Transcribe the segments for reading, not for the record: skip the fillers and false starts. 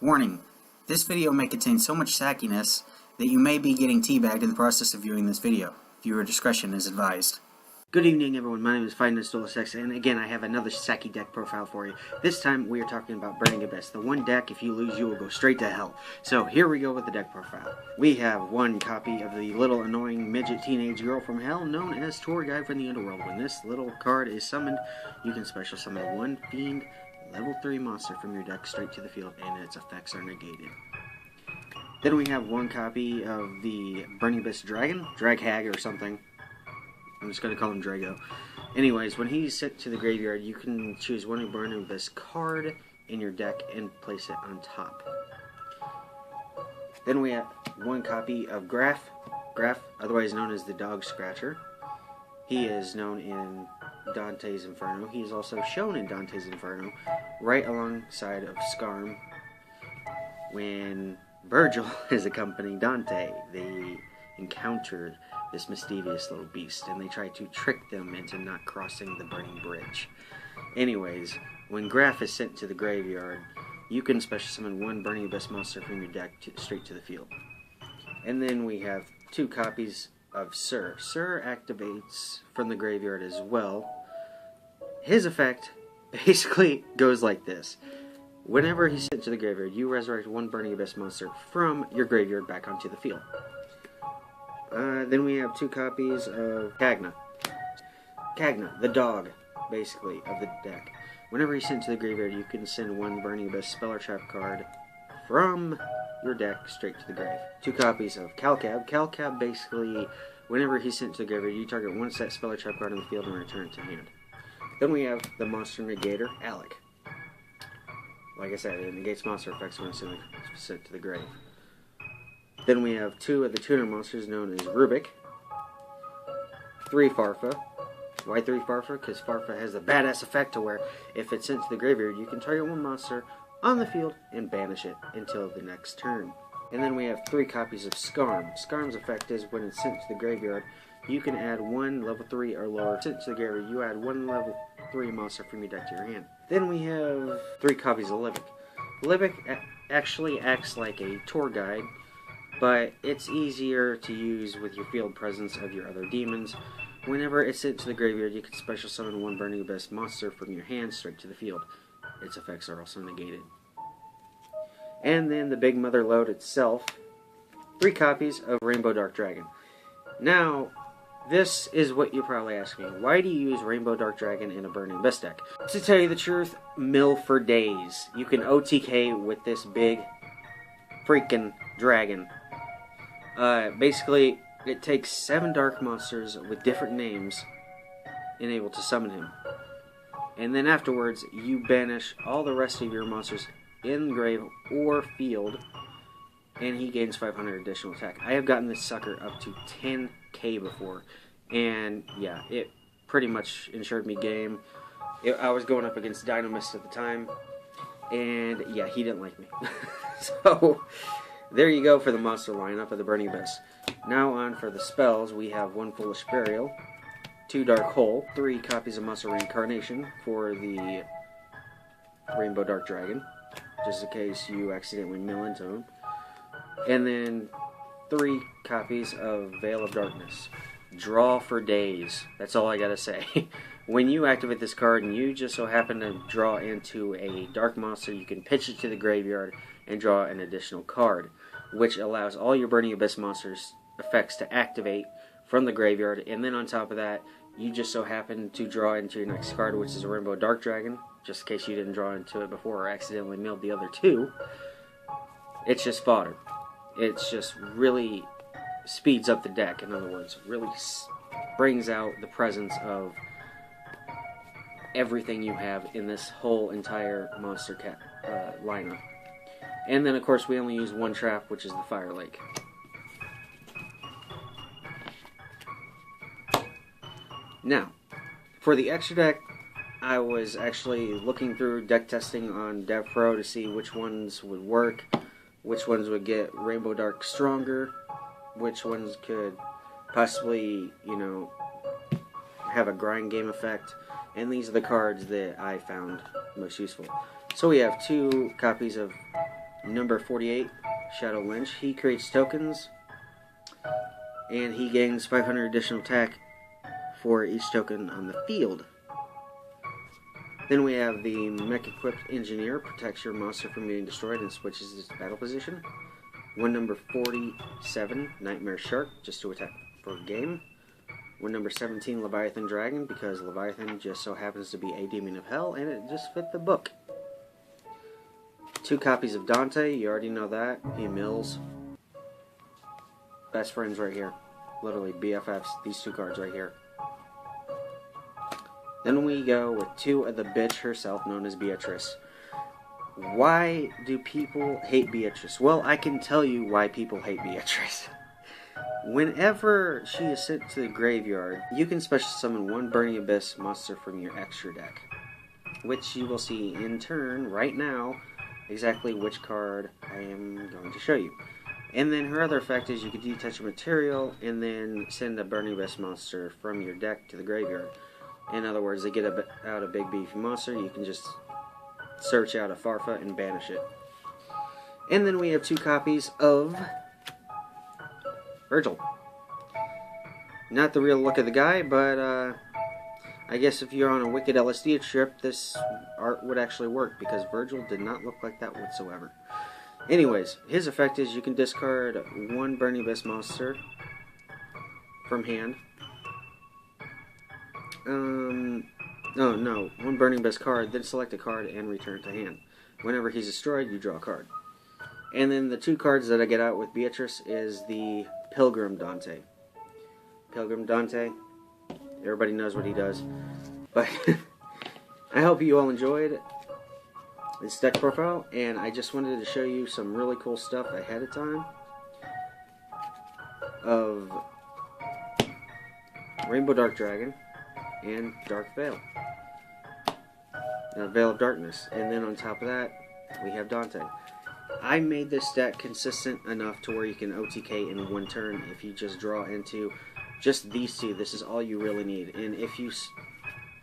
Warning: this video may contain so much sackiness that you may be getting teabagged in the process of viewing this video. Viewer discretion is advised. Good evening, everyone. My name is FiveNights, Duelist, and again, I have another sacky deck profile for you. This time, we are talking about Burning Abyss. The one deck, if you lose, you will go straight to hell. So, here we go with the deck profile. We have one copy of the little annoying midget teenage girl from hell, known as Tour Guide from the Underworld. When this little card is summoned, you can special summon one Fiend Level 3 monster from your deck straight to the field, and its effects are negated. Then we have one copy of the Burning Abyss Dragon, Drag Hag or something. I'm just going to call him Drago. Anyways, when he's sent to the graveyard, you can choose one of Burning Abyss card in your deck and place it on top. Then we have one copy of Graf, otherwise known as the Dog Scratcher. He is known in Dante's Inferno. He is also shown in Dante's Inferno, right alongside of Skarm. When Virgil is accompanying Dante, they encountered this mischievous little beast, and they try to trick them into not crossing the burning bridge. Anyways, when Graf is sent to the graveyard, you can special summon one Burning Abyss monster from your deck straight to the field. And then we have two copies of Sir. Sir activates from the graveyard as well. His effect basically goes like this. Whenever he's sent to the graveyard, you resurrect one Burning Abyss monster from your graveyard back onto the field. Then we have two copies of Cagna. Cagna, the dog, basically, of the deck. Whenever he's sent to the graveyard, you can send one Burning Abyss Spell or Trap card from your deck straight to the grave. Two copies of Calcab. Calcab, basically, whenever he's sent to the graveyard, you target one set Spell or Trap card on the field and return it to hand. Then we have the Monster Negator, Alec. Like I said, it negates monster effects when it's sent to the grave. Then we have two of the tuner monsters known as Rubik. 3 Farfa. Why 3 Farfa? Because Farfa has a badass effect to where if it's sent to the graveyard, you can target one monster on the field and banish it until the next turn. And then we have 3 copies of Skarm. Skarm's effect is when it's sent to the graveyard, you can add one level 3 or lower. Sent to the graveyard, you add one level 3 monster from your deck to your hand. Then we have 3 copies of Livic. Livic actually acts like a tour guide, but it's easier to use with your field presence of your other demons. Whenever it's sent to the graveyard, you can special summon one Burning Abyss monster from your hand straight to the field. Its effects are also negated. And then the Big Mother Load itself, 3 copies of Rainbow Dark Dragon. Now, this is what you're probably asking. Why do you use Rainbow Dark Dragon in a Burning Abyss deck? To tell you the truth, mill for days. You can OTK with this big freaking dragon. Basically, it takes 7 dark monsters with different names and able to summon him. And then afterwards, you banish all the rest of your monsters in the grave or field, and he gains 500 additional attack. I have gotten this sucker up to 10k before, and yeah, it pretty much ensured me game. I was going up against Dynamist at the time, and yeah, he didn't like me. So, there you go for the monster lineup of the Burning Abyss. Now on for the spells, we have 1 Foolish Burial, 2 Dark Hole, 3 copies of Monster Reincarnation for the Rainbow Dark Dragon, just in case you accidentally mill into him. And then 3 copies of Veil of Darkness. Draw for days. That's all I gotta say. When you activate this card and you just so happen to draw into a dark monster, you can pitch it to the graveyard and draw an additional card, which allows all your Burning Abyss monsters effects to activate from the graveyard. And then on top of that, you just so happen to draw into your next card, which is a Rainbow Dark Dragon, just in case you didn't draw into it before or accidentally milled the other 2. It's just fodder. It's just really speeds up the deck, in other words. Really brings out the presence of everything you have in this whole entire monster lineup. And then, of course, we only use 1 trap, which is the Fire Lake. Now, for the extra deck, I was actually looking through deck testing on DevPro to see which ones would work, which ones would get Rainbow Dark stronger, which ones could possibly, have a grind game effect, and these are the cards that I found most useful. So we have 2 copies of number 48, Shadow Lynch. He creates tokens, and he gains 500 additional attack for each token on the field. Then we have the Mech-equipped Engineer, protects your monster from being destroyed and switches its battle position. One number 47, Nightmare Shark, just to attack for a game. One number 17, Leviathan Dragon, because Leviathan just so happens to be a demon of hell, and it just fit the book. 2 copies of Dante, you already know that. He mills. Best friends right here. Literally BFFs, these 2 cards right here. Then we go with 2 of the bitch herself, known as Beatrice. Why do people hate Beatrice? Well, I can tell you why people hate Beatrice. Whenever she is sent to the graveyard, you can special summon 1 Burning Abyss monster from your extra deck, which you will see in turn right now exactly which card I am going to show you. And then her other effect is you can detach a material and then send a Burning Abyss monster from your deck to the graveyard. In other words, they get out a big beefy monster, you can just search out a Farfa and banish it. And then we have 2 copies of Virgil. Not the real look of the guy, but I guess if you're on a wicked LSD trip, this art would actually work, because Virgil did not look like that whatsoever. Anyways, his effect is you can discard 1 Burning Abyss monster from hand. No, 1 Burning Abyss card, then select a card and return it to hand. Whenever he's destroyed, you draw a card. And then the 2 cards that I get out with Beatrice is the Pilgrim Dante. Pilgrim Dante, everybody knows what he does. But I hope you all enjoyed this deck profile, and I just wanted to show you some really cool stuff ahead of time of Rainbow Dark Dragon and Dark Veil. Veil of Darkness. And then on top of that, we have Dante. I made this deck consistent enough to where you can OTK in 1 turn if you just draw into just these 2. This is all you really need. And if you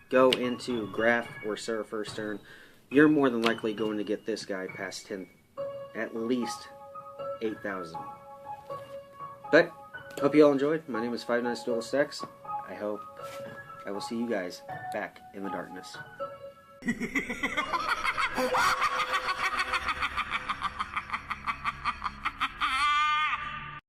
go into Graph or Sir first turn, you're more than likely going to get this guy past 10, at least 8,000. But, hope you all enjoyed. My name is FiveNights Duelist X. I hope I will see you guys back in the darkness.